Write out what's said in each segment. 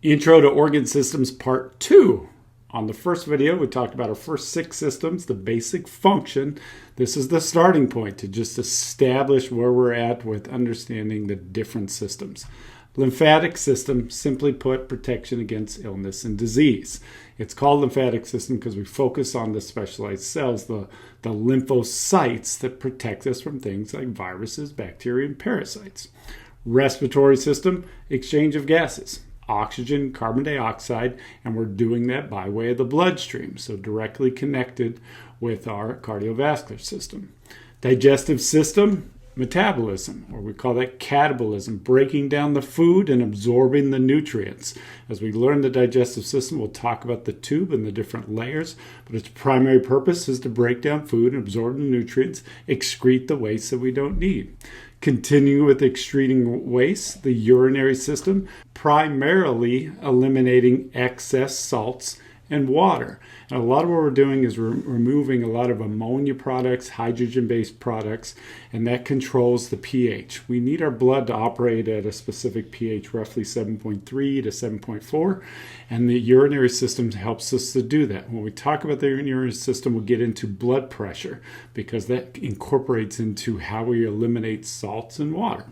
Intro to Organ Systems Part 2. On the first video, we talked about our first 6 systems, the basic function. This is the starting point to just establish where we're at with understanding the different systems. Lymphatic system, simply put, protection against illness and disease. It's called lymphatic system because we focus on the specialized cells, the lymphocytes that protect us from things like viruses, bacteria, and parasites. Respiratory system, exchange of gases. Oxygen, carbon dioxide, and we're doing that by way of the bloodstream, so directly connected with our cardiovascular system. Digestive system, metabolism, or we call that catabolism, breaking down the food and absorbing the nutrients. As we learn the digestive system, we'll talk about the tube and the different layers, but its primary purpose is to break down food and absorb the nutrients, excrete the waste that we don't need. Continuing with excreting waste, the urinary system, primarily eliminating excess salts and water. And a lot of what we're doing is removing a lot of ammonia products, hydrogen-based products, and that controls the pH. We need our blood to operate at a specific pH, roughly 7.3 to 7.4, and the urinary system helps us to do that. When we talk about the urinary system, we'll get into blood pressure because that incorporates into how we eliminate salts and water.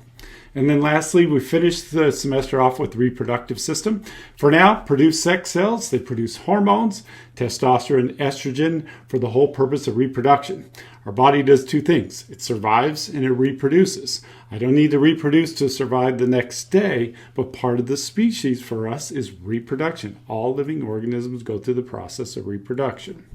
And then lastly, we finished the semester off with the reproductive system. For now, produce sex cells. They produce hormones, testosterone, estrogen, for the whole purpose of reproduction. Our body does 2 things. It survives and it reproduces. I don't need to reproduce to survive the next day, but part of the species for us is reproduction. All living organisms go through the process of reproduction.